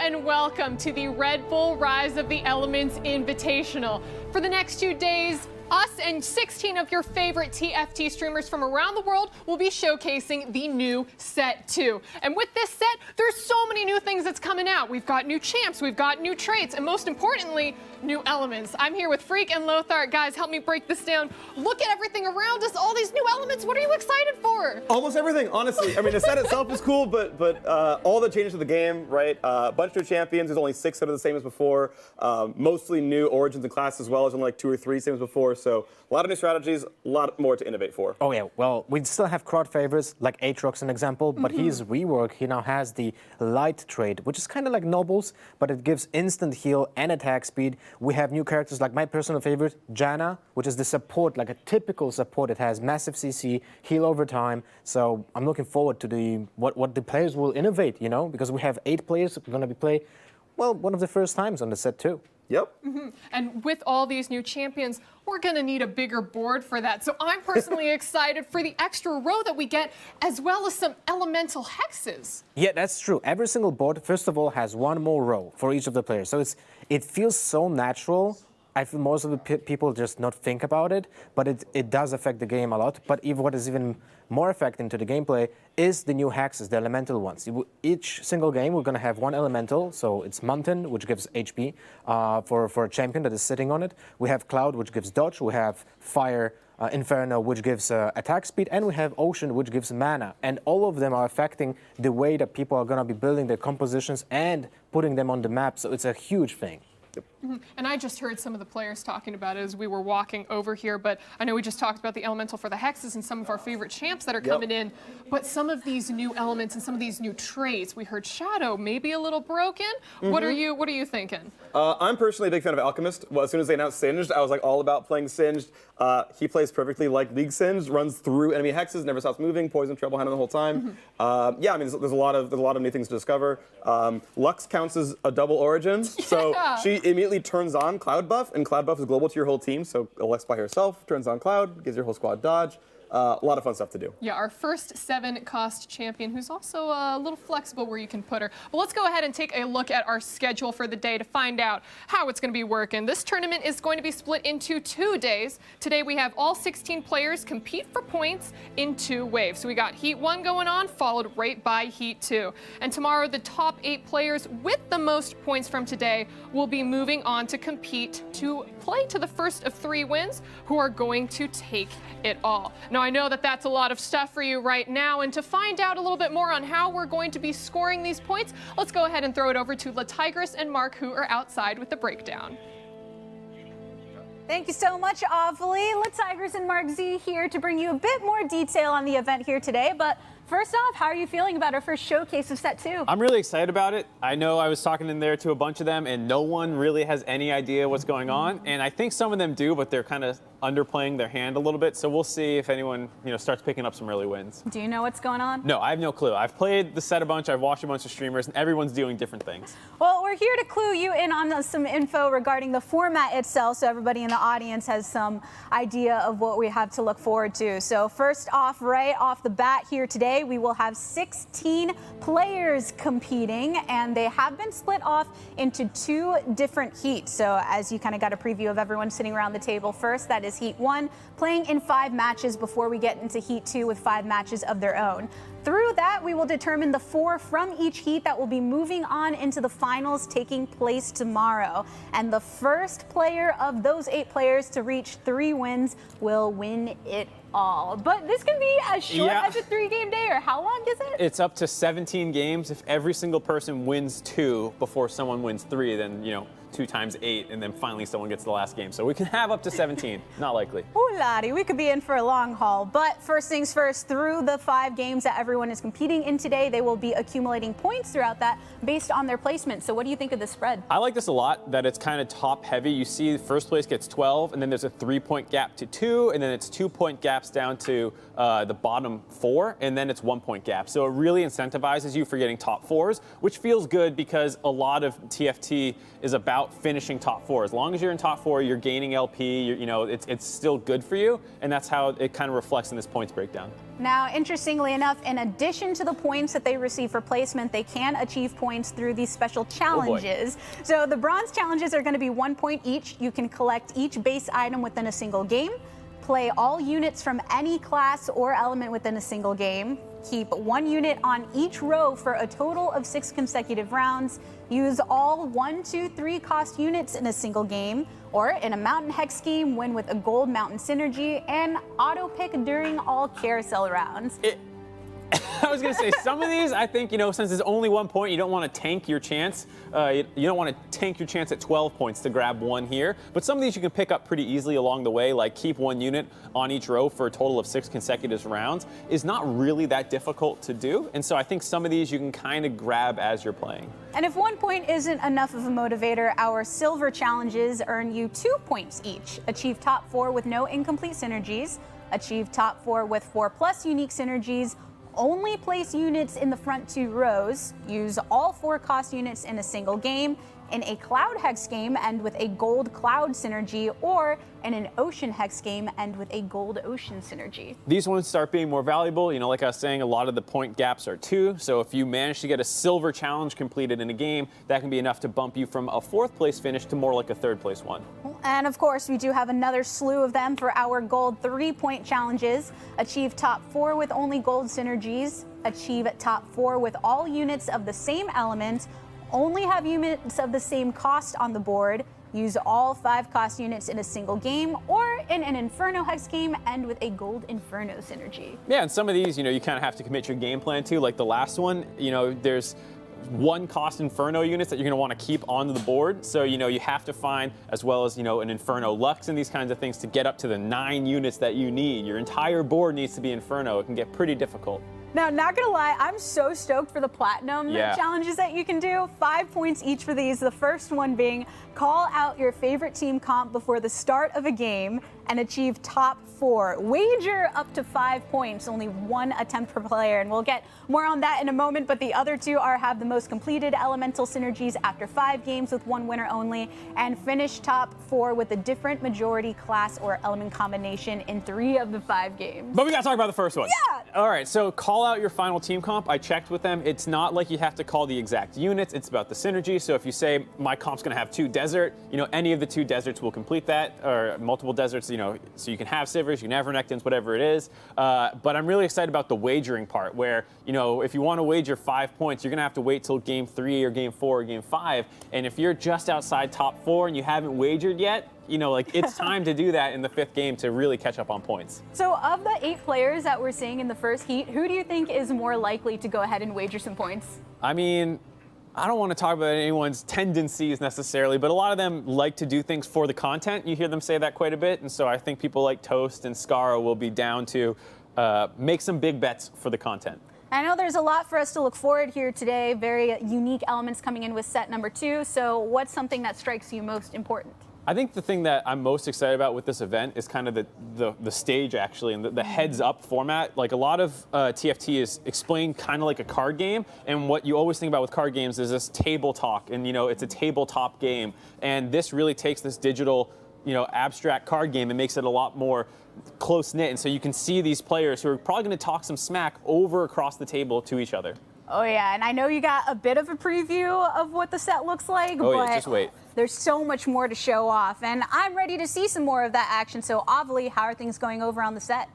and welcome to the Red Bull Rise of the Elements Invitational. For the next 2 days, us and 16 of your favorite TFT streamers from around the world will be showcasing the new Set 2. And with this set, there's so many new things that's coming out. We've got new champs, we've got new traits, and most importantly, new elements. I'm here with Freak and Lothar. Guys, help me break this down. Look at everything around us, all these new elements. What are you excited for? Almost everything, honestly. I mean, the set itself is cool, but all the changes to the game, right? A bunch of new champions. There's only 6 that are the same as before. Mostly new origins and classes as well as only like 2 or 3 same as before. So a lot of new strategies, a lot more to innovate for. Oh yeah, well, we still have crowd favorites like Aatrox, an example, but his rework, he now has the light trait, which is kind of like Nobles, but it gives instant heal and attack speed. We have new characters like my personal favorite, Janna, which is the support, like a typical support. It has massive CC, heal over time. So I'm looking forward to what the players will innovate, you know, because we have 8 players going to be play, well, one of the first times on the set too. Yep. And with all these new champions, we're going to need a bigger board for that. So I'm personally excited for the extra row that we get, as well as some elemental hexes. Yeah, that's true. Every single board, first of all, has 1 more row for each of the players. So it feels so natural. I feel most of the people just not think about it, but it does affect the game a lot. But what is even more affecting to the gameplay is the new hexes, the elemental ones. Each single game, we're going to have 1 elemental. So it's Mountain, which gives HP for a champion that is sitting on it. We have Cloud, which gives dodge. We have Fire, Inferno, which gives attack speed. And we have Ocean, which gives mana. And all of them are affecting the way that people are going to be building their compositions and putting them on the map. So it's a huge thing. And I just heard some of the players talking about it as we were walking over here, but I know we just talked about the elemental for the hexes and some of our favorite champs that are coming in, but some of these new elements and some of these new traits, we heard Shadow maybe a little broken. What are you thinking? I'm personally a big fan of Alchemist. Well, as soon as they announced Singed, I was like all about playing Singed. He plays perfectly like League Singed, runs through enemy hexes, never stops moving, poison trail behind him the whole time. Yeah, I mean, there's a lot of new things to discover. Lux counts as a double origin, so she immediately turns on Cloud buff, and Cloud buff is global to your whole team. So Lux by herself turns on Cloud, gives your whole squad dodge. A lot of fun stuff to do. Yeah, our first 7-cost champion who's also a little flexible where you can put her. But let's go ahead and take a look at our schedule for the day to find out how it's going to be working. This tournament is going to be split into 2 days. Today we have all 16 players compete for points in 2 waves. So we got Heat 1 going on, followed right by Heat 2. And tomorrow the top 8 players with the most points from today will be moving on to compete to play to the first of 3 wins who are going to take it all. Now, I know that that's a lot of stuff for you right now, and to find out a little bit more on how we're going to be scoring these points, let's go ahead and throw it over to La Tigress and Mark, who are outside with the breakdown. Thank you so much, Avali. La Tigress and Mark Z here to bring you a bit more detail on the event here today. But first off, how are you feeling about our first showcase of Set 2? I'm really excited about it. I know I was talking in there to a bunch of them, and no one really has any idea what's going on. And I think some of them do, but they're kind of underplaying their hand a little bit. So we'll see if anyone, starts picking up some early wins. Do you know what's going on? No, I have no clue. I've played the set a bunch. I've watched a bunch of streamers, and everyone's doing different things. Well, we're here to clue you in on some info regarding the format itself, so everybody in the audience has some idea of what we have to look forward to. So first off, right off the bat here today, we will have 16 players competing, and they have been split off into 2 different heats. So as you kind of got a preview of everyone sitting around the table first, that is Heat 1, playing in 5 matches before we get into Heat 2 with 5 matches of their own. Through that, we will determine the 4 from each heat that will be moving on into the finals taking place tomorrow. And the first player of those 8 players to reach 3 wins will win it all. But this can be as short as a 3-game day, or how long is it? It's up to 17 games. If every single person wins 2 before someone wins 3, then, 2 times 8, and then finally someone gets the last game. So we can have up to 17. Not likely. Ooh, laddie, we could be in for a long haul. But first things first, through the 5 games that everyone is competing in today, they will be accumulating points throughout that based on their placement. So what do you think of the spread? I like this a lot, that it's kind of top heavy. You see first place gets 12, and then there's a 3-point gap to 2, and then it's 2-point gaps down to the bottom 4, and then it's 1-point gap. So it really incentivizes you for getting top 4s, which feels good because a lot of TFT is about without finishing top 4. As long as you're in top 4, you're gaining LP. It's still good for you, and that's how it kind of reflects in this points breakdown. Now, interestingly enough, in addition to the points that they receive for placement, they can achieve points through these special challenges. So the bronze challenges are going to be 1 point each. You can collect each base item within a single game, play all units from any class or element within a single game, keep 1 unit on each row for a total of 6 consecutive rounds, use all 1, 2, 3 cost units in a single game, or in a mountain hex scheme, win with a gold mountain synergy, and auto pick during all carousel rounds. I was going to say, some of these, I think, since it's only 1 point, you don't want to tank your chance. You don't want to tank your chance at 12 points to grab 1 here. But some of these you can pick up pretty easily along the way, like keep 1 unit on each row for a total of 6 consecutive rounds is not really that difficult to do. And so I think some of these you can kind of grab as you're playing. And if 1 point isn't enough of a motivator, our silver challenges earn you 2 points each. Achieve top 4 with no incomplete synergies. Achieve top 4 with 4+ unique synergies. Only place units in the front 2 rows, use all 4 cost units in a single game, in a cloud hex game end with a gold cloud synergy, or in an ocean hex game end with a gold ocean synergy. These ones start being more valuable. Like I was saying, a lot of the point gaps are 2. So if you manage to get a silver challenge completed in a game, that can be enough to bump you from a 4th place finish to more like a 3rd place one. And of course, we do have another slew of them for our gold 3-point challenges. Achieve top 4 with only gold synergies. Achieve top 4 with all units of the same element. Only have units of the same cost on the board. Use all 5 cost units in a single game, or in an Inferno hex game, end with a gold Inferno synergy. Yeah, and some of these, you kind of have to commit your game plan to. Like the last one, there's 1 cost Inferno units that you're going to want to keep on the board. So, you have to find, as well as, an Inferno Lux and these kinds of things to get up to the 9 units that you need. Your entire board needs to be Inferno. It can get pretty difficult. Now, not gonna lie, I'm so stoked for the platinum challenges that you can do. 5 points each for these. The first one being call out your favorite team comp before the start of a game and achieve top 4. Wager up to 5 points, only 1 attempt per player, and we'll get more on that in a moment, but the other 2 are have the most completed elemental synergies after 5 games with 1 winner only, and finish top 4 with a different majority class or element combination in 3 of the 5 games. But we gotta talk about the first one. Yeah! All right, so call out your final team comp. I checked with them. It's not like you have to call the exact units. It's about the synergy. So if you say my comp's gonna have 2 desert, any of the 2 deserts will complete that, or multiple deserts, so you can have Sivers, you can have Renekton's, whatever it is. But I'm really excited about the wagering part where, if you want to wager 5 points, you're going to have to wait till game 3 or game 4 or game 5. And if you're just outside top 4 and you haven't wagered yet, it's time to do that in the 5th game to really catch up on points. So of the 8 players that we're seeing in the first heat, who do you think is more likely to go ahead and wager some points? I mean, I don't want to talk about anyone's tendencies necessarily, but a lot of them like to do things for the content. You hear them say that quite a bit, and so I think people like Toast and Skara will be down to make some big bets for the content. I know there's a lot for us to look forward here today, very unique elements coming in with set number 2, so what's something that strikes you most important? I think the thing that I'm most excited about with this event is kind of the stage, actually, and the heads-up format. Like, a lot of TFT is explained kind of like a card game, and what you always think about with card games is this table talk, and, it's a tabletop game. And this really takes this digital, abstract card game and makes it a lot more close-knit. And so you can see these players who are probably going to talk some smack over across the table to each other. Oh, yeah, and I know you got a bit of a preview of what the set looks like, but yeah, just wait. There's so much more to show off, and I'm ready to see some more of that action. So, Avali, how are things going over on the set?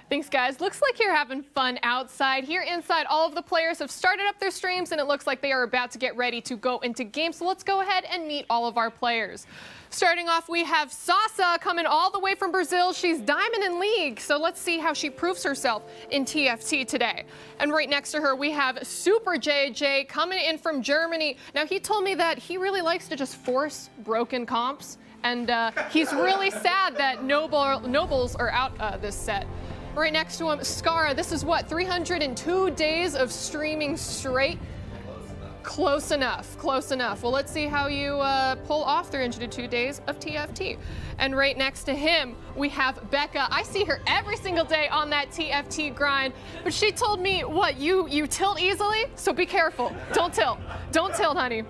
Thanks, guys. Looks like you're having fun outside. Here inside, all of the players have started up their streams, and it looks like they are about to get ready to go into games. So let's go ahead and meet all of our players. Starting off, we have Sasa coming all the way from Brazil. She's Diamond in League, so let's see how she proves herself in TFT today. And right next to her, we have Super JJ coming in from Germany. Now, he told me that he really likes to just force broken comps, and he's really sad that Nobles are out this set. Right next to him, Skara. This is what, 302 days of streaming straight? Close enough, close enough. Well, let's see how you pull off 302 days of TFT. And right next to him, we have Becca. I see her every single day on that TFT grind, but she told me, what, you tilt easily? So be careful. Don't tilt. Don't tilt, honey.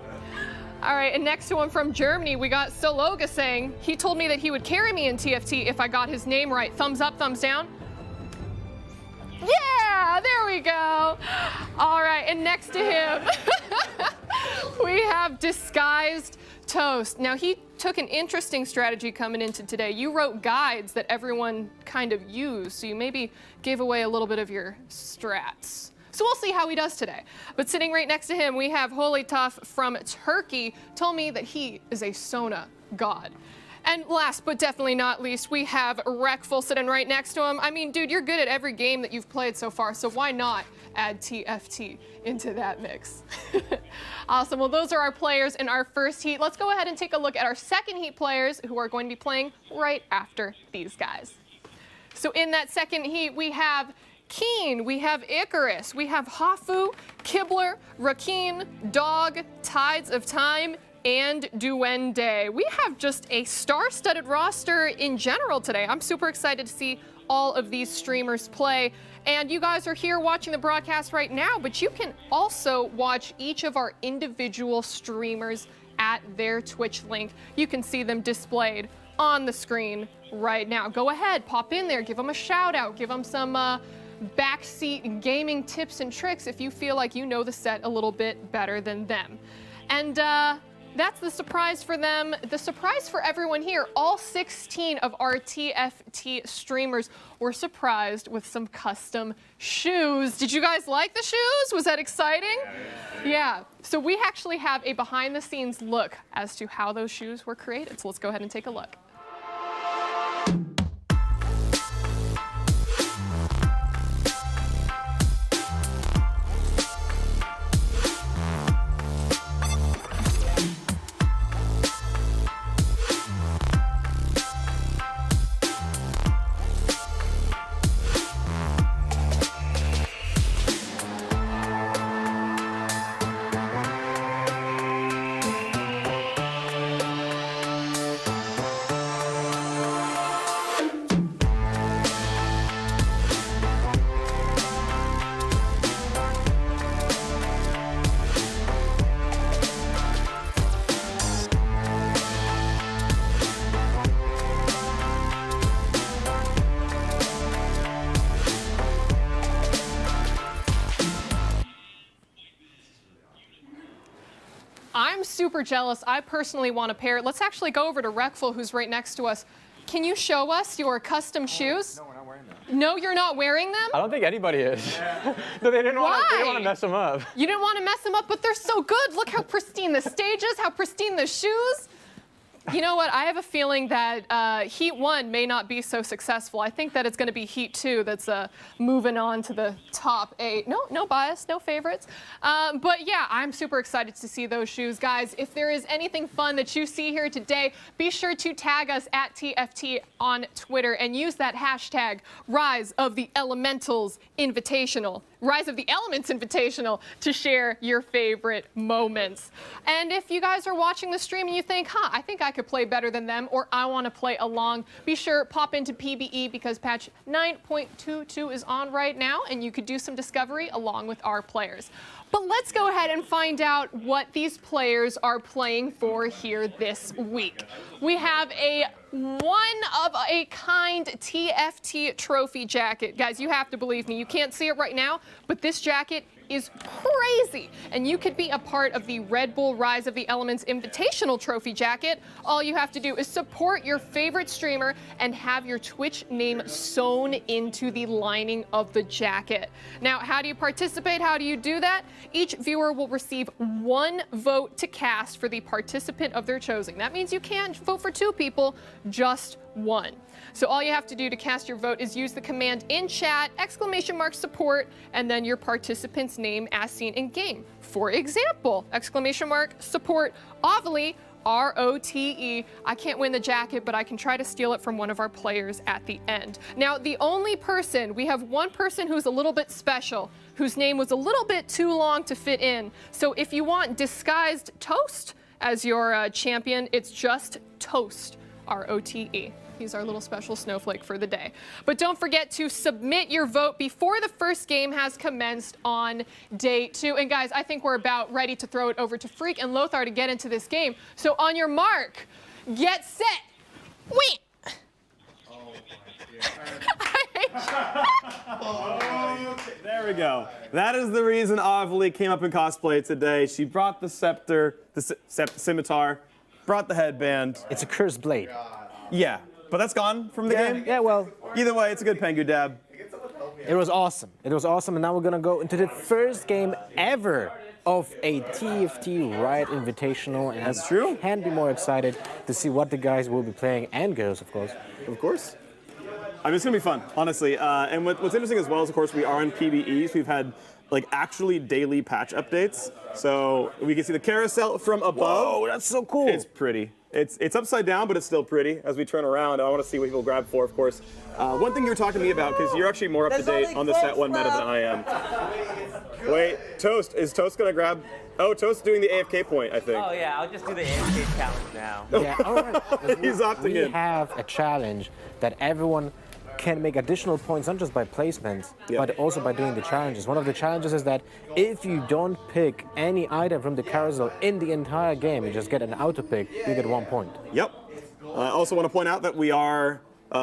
All right, and next to him from Germany, we got Sologa saying, he told me that he would carry me in TFT if I got his name right. Thumbs up, thumbs down. Yeah, there we go. All right, and next to him, we have Disguised Toast. Now, he took an interesting strategy coming into today. You wrote guides that everyone kind of used, so you maybe gave away a little bit of your strats. So we'll see how he does today. But sitting right next to him, we have Holy Tough from Turkey, told me that he is a Sona god. And last but definitely not least, we have Wreckful sitting right next to him. I mean, dude, you're good at every game that you've played so far, so why not add TFT into that mix? Awesome. Well, those are our players in our first heat. Let's go ahead and take a look at our second heat players who are going to be playing right after these guys. So in that second heat, we have Keen, we have Icarus, we have Hafu, Kibler, Rakeen, Dog, Tides of Time, and Duende. We have just a star-studded roster in general today. I'm super excited to see all of these streamers play. And you guys are here watching the broadcast right now, but you can also watch each of our individual streamers at their Twitch link. You can see them displayed on the screen right now. Go ahead, pop in there, give them a shout out, give them some backseat gaming tips and tricks if you feel like you know the set a little bit better than them. And that's the surprise for them. The surprise for everyone here, all 16 of our TFT streamers were surprised with some custom shoes. Did you guys like the shoes? Was that exciting? Yeah. So we actually have a behind the scenes look as to how those shoes were created. So let's go ahead and take a look. I'm super jealous. I personally want a pair. Let's actually go over to Wreckful, who's right next to us. Can you show us your custom shoes? No, we're not wearing them. No, you're not wearing them? I don't think anybody is. No, they didn't want to mess them up. You didn't want to mess them up, but they're so good. Look how pristine the stage is, how pristine the shoes. You know what? I have a feeling that Heat 1 may not be so successful. I think that it's going to be Heat 2 that's moving on to the top 8. No bias, no favorites. But yeah, I'm super excited to see those shoes. Guys, if there is anything fun that you see here today, be sure to tag us at TFT on Twitter and use that hashtag Rise of the Elementals Invitational. Rise of the Elements Invitational to share your favorite moments. And if you guys are watching the stream and you think, I think I could play better than them, or I want to play along, be sure pop into PBE because patch 9.22 is on right now and you could do some discovery along with our players. But let's go ahead and find out what these players are playing for here this week. We have a one-of-a-kind TFT trophy jacket. Guys, you have to believe me. You can't see it right now, but this jacket is crazy. And you could be a part of the Red Bull Rise of the Elements Invitational trophy jacket. All you have to do is support your favorite streamer and have your Twitch name sewn into the lining of the jacket. Now, how do you participate? How do you do that? Each viewer will receive 1 vote to cast for the participant of their choosing. That means you can't vote for 2 people, just 1. So all you have to do to cast your vote is use the command in chat, !support, and then your participant's name as seen in game. For example, !support Ovely, ROTE. I can't win the jacket, but I can try to steal it from one of our players at the end. Now, the only person, we have one person who's a little bit special, whose name was a little bit too long to fit in. So if you want Disguised Toast as your champion, it's just Toast, ROTE. He's our little special snowflake for the day. But don't forget to submit your vote before the first game has commenced on day 2. And guys, I think we're about ready to throw it over to Freak and Lothar to get into this game. So on your mark, get set, win. There we go. That is the reason Avali came up in cosplay today. She brought the scepter, the scimitar, brought the headband. It's a cursed blade. Yeah, but that's gone from the game. Yeah, well, Either way, it's a good Pengu dab. it was awesome. It was awesome, and now we're gonna go into the first game ever of a TFT Riot Invitational, and That's true. Can't be more excited to see what the guys will be playing, and girls, of course. Of course. I mean, it's gonna be fun, honestly. And what's interesting as well is, of course, we are in PBE, so we've had like actually daily patch updates. So we can see the carousel from above. Whoa, that's so cool. It's pretty. It's upside down, but it's still pretty. As we turn around, I want to see what people grab for, of course. One thing you were talking to me about, because you're actually more up to date on the set 1 meta than I am. Wait, Toast, is Toast gonna grab? Oh, Toast's doing the AFK point, I think. Oh yeah, I'll just do the AFK challenge now. Yeah, all right. He's opting we in. have a challenge that everyone can make additional points, not just by placements, but also by doing the challenges. One of the challenges is that if you don't pick any item from the carousel in the entire game, you just get an auto pick, you get 1 point. Yep. I also want to point out that we are,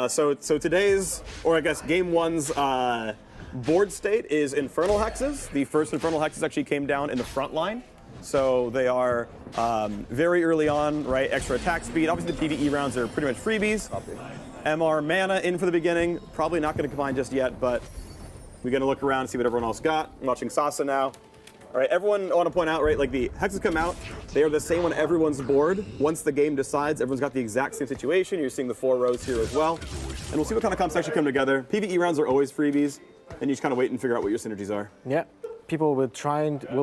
so today's, or I guess game 1's board state is Infernal Hexes. The first Infernal Hexes actually came down in the front line. So they are very early on, right? Extra attack speed. Obviously the PvE rounds are pretty much freebies. MR mana in for the beginning. Probably not going to combine just yet, but we're going to look around and see what everyone else got. I'm watching Sasa now. All right, everyone, I want to point out, right, like the hexes come out, they are the same on everyone's board. Once the game decides, everyone's got the exact same situation. You're seeing the 4 rows here as well. And we'll see what kind of comps actually come together. PvE rounds are always freebies, and you just kind of wait and figure out what your synergies are. Yeah. People will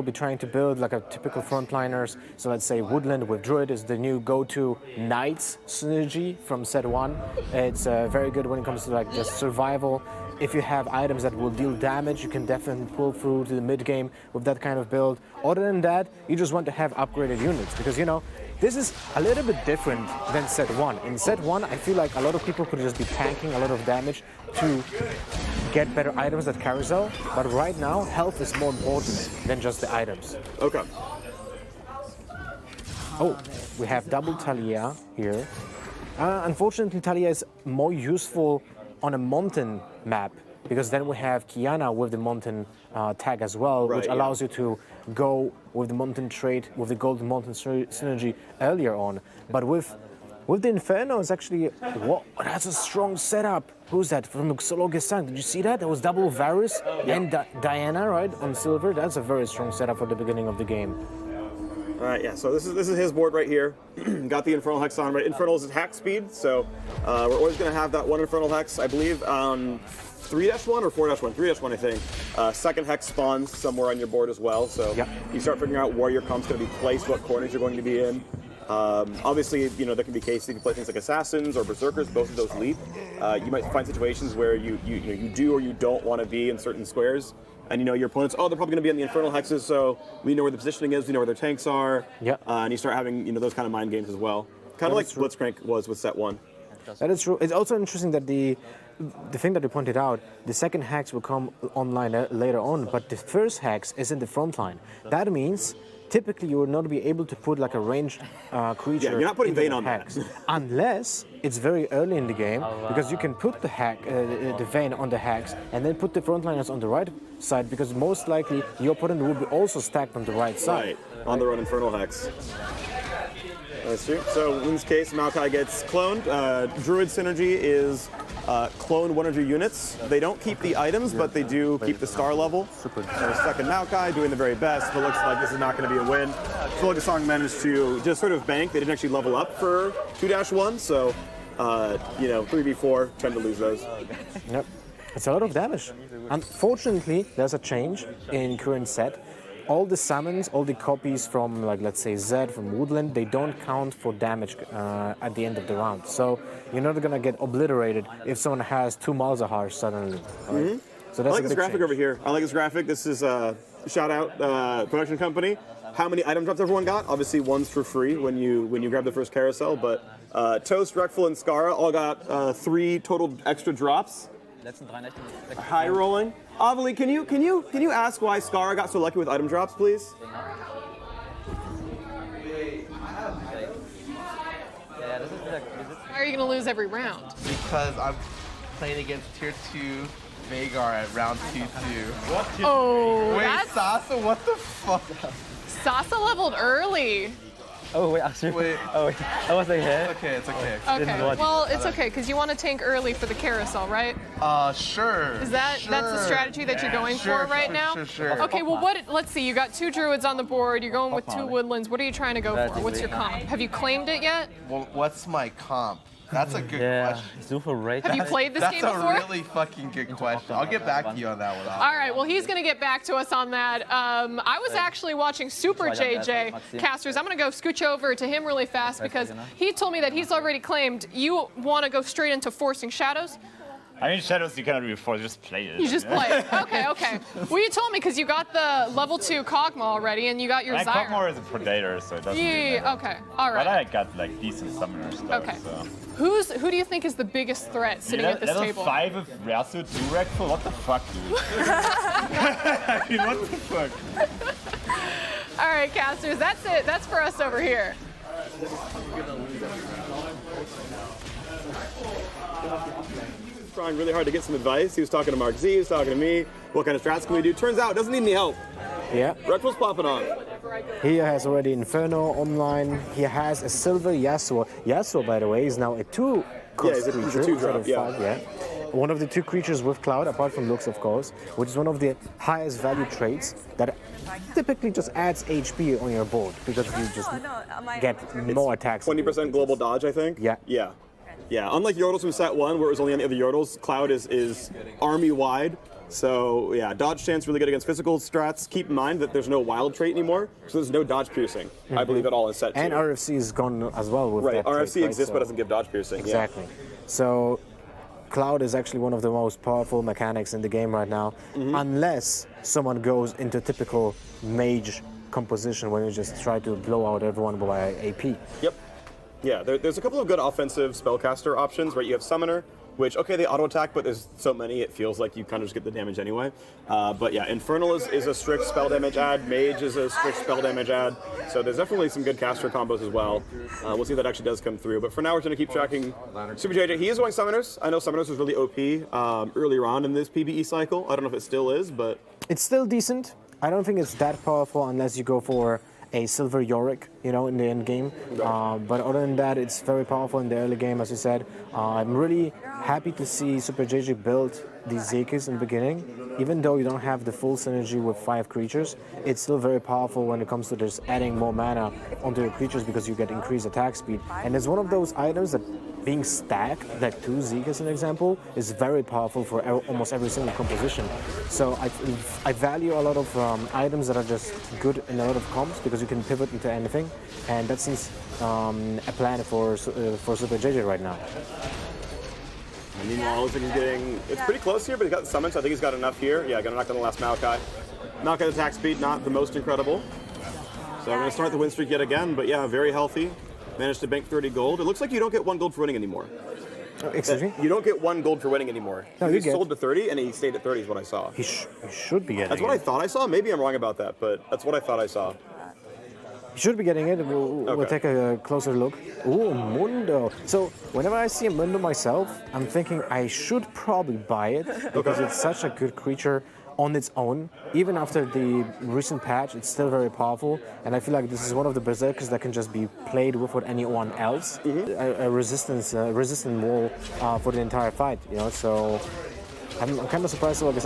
be trying to build like a typical frontliners. So let's say Woodland with Druid is the new go-to Knights synergy from set 1. It's very good when it comes to like just survival. If you have items that will deal damage, you can definitely pull through to the mid game with that kind of build. Other than that, you just want to have upgraded units because, you know, this is a little bit different than set 1. In set 1, I feel like a lot of people could just be tanking a lot of damage to get better items at carousel, but right now, health is more important than just the items. Okay. Oh, we have double Talia here. Unfortunately, Talia is more useful on a mountain map because then we have Kiana with the mountain tag as well, Right, which allows you to go with the mountain trait, with the golden mountain synergy earlier on. But with the Inferno, it's actually, whoa, that's a strong setup. Who's that? From Xologistan. Did you see that? That was double Varus and Diana, right, on silver. That's a very strong setup for the beginning of the game. All right, yeah, so this is his board right here. Got the Infernal Hex on, right? Infernal is hack speed, so we're always going to have that one Infernal Hex, I believe, 3-1 or 4-1? 3-1, I think. Second Hex spawns somewhere on your board as well, so you start figuring out where your comp's going to be placed, what corners you're going to be in. Obviously, you know, there can be cases you can play things like Assassins or Berserkers, both of those leap. You might find situations where you do or you don't want to be in certain squares. And you know your opponents, oh, they're probably going to be on the Infernal Hexes, so we know where the positioning is, we know where their tanks are. And you start having, you know, those kind of mind games as well. Kind of like Blitzcrank was with set 1. That is true. It's also interesting that the thing that you pointed out, the second hex will come online later on, but the first hex is in the front line. That means typically you will not be able to put like a ranged creature. Yeah, you're not putting into Vayne the on hex that. unless it's very early in the game, because you can put the Vayne on the hex and then put the frontliners on the right side, because most likely your opponent will be also stacked on the right side. Right, on their own Infernal Hex. That's true. So in this case, Maokai gets cloned. Druid synergy is clone one of your units. They don't keep the items, but they do keep the star level. So second Maokai doing the very best, but looks like this is not going to be a win. Xologistan managed to just sort of bank. They didn't actually level up for 2-1, so you know, 3v4 tend to lose those. Yep, it's a lot of damage. Unfortunately, there's a change in current set. All the summons, all the copies from, like, let's say Zed from Woodland, they don't count for damage at the end of the round. So you're not gonna get obliterated if someone has 2 Malzahar suddenly. Right? So that's I like this graphic change. over here. I like this graphic. This is shout out production company. How many item drops everyone got? Obviously, one's for free when you grab the first carousel, but Toast, Reckful, and Skara all got 3 total extra drops. High rolling. Avali, can you ask why Skara got so lucky with item drops, please? Why are you going to lose every round? Because I'm playing against tier 2 Vagar at round 2-2. Oh, Wait, that's Sasa, what the fuck? Sasa leveled early. Oh, wait, actually. Wait. Oh, wait. I was like, hey. Okay, it's okay. Okay, well, it's okay because you want to tank early for the carousel, right? Sure. Is that's the strategy that you're going for right now? Sure. Okay, well, let's see. You got 2 druids on the board. You're going with 2 woodlands. What are you trying to go for? What's your comp? Have you claimed it yet? Well, what's my comp? That's a good question. Super right. Have you played this game before? That's a really fucking good question. I'll get back to you on that one. All right, well, he's going to get back to us on that. I was actually watching Super JJ Casters. I'm going to go scooch over to him really fast because he told me that he's already claimed. You want to go straight into Forcing Shadows? I mean, Shadows you cannot do before, just play it. You just play it. Okay. Well, you told me because you got the level 2 Kog'Maw already and you got your Zyra. Kog'Maw is a predator, so it doesn't really matter. Okay, all right. But I got like decent summoner stuff. Okay. So. Who do you think is the biggest threat sitting at this level table? 5 of Rasu, 2 Reckful? What the fuck, dude? I mean, what the fuck? All right, casters, that's it. That's for us over here. Trying really hard to get some advice. He was talking to Mark Z, he was talking to me. What kind of strats can we do? Turns out, doesn't need any help. Yeah. Reckful's popping off. He has already Inferno online. He has a silver Yasuo. Yasuo, by the way, is now a 2 cost he's a creature 2 instead drop, of 5, yeah. One of the 2 creatures with Cloud, apart from looks, of course, which is one of the highest value traits that typically just adds HP on your board because you just get more attacks. 20% global dodge, I think. Yeah. Yeah, unlike Yordles from set 1, where it was only on the other Yordles, Cloud is army-wide. So, yeah, dodge chance really good against physical strats. Keep in mind that there's no wild trait anymore, so there's no dodge piercing, I believe, at all in set 2. And RFC is gone as well with that RFC trait, exists so but doesn't give dodge piercing. Exactly. So, Cloud is actually one of the most powerful mechanics in the game right now, unless someone goes into typical mage composition where you just try to blow out everyone by AP. Yep. Yeah, there's a couple of good offensive spellcaster options, right? You have Summoner, which, okay, they auto-attack, but there's so many, it feels like you kind of just get the damage anyway. But yeah, Infernal is a strict spell damage add, Mage is a strict spell damage add, so there's definitely some good caster combos as well. We'll see if that actually does come through, but for now we're going to keep tracking Super JJ. He is going Summoners. I know Summoners was really OP earlier on in this PvE cycle. I don't know if it still is, but... It's still decent. I don't think it's that powerful unless you go for a silver Yorick, in the end game. But other than that, it's very powerful in the early game, as you said. I'm really happy to see Super JJ build these Zekis in the beginning. Even though you don't have the full synergy with 5 creatures, it's still very powerful when it comes to just adding more mana onto your creatures because you get increased attack speed. And it's one of those items that being stacked, like 2 Zeke as an example, is very powerful for almost every single composition. So I value a lot of items that are just good in a lot of comps because you can pivot into anything, and that seems a plan for Super JJ right now. And meanwhile, looks like he's getting, it's pretty close here, but he got summoned, so I think he's got enough here. Yeah, gonna knock on the last Maokai. Maokai's attack speed, not the most incredible. So I'm gonna start the win streak yet again, but yeah, very healthy. Managed to bank 30 gold. It looks like you don't get 1 gold for winning anymore. Excuse me? You don't get 1 gold for winning anymore. No, he sold to 30, and he stayed at 30 is what I saw. He should be getting That's what I thought I saw. Maybe I'm wrong about that, but that's what I thought I saw. He should be getting it. We'll take a closer look. Ooh, Mundo. So whenever I see a Mundo myself, I'm thinking I should probably buy it because it's such a good creature on its own. Even after the recent patch, it's still very powerful. And I feel like this is one of the berserkers that can just be played with anyone else. A resistant wall for the entire fight. So I'm kind of surprised about this.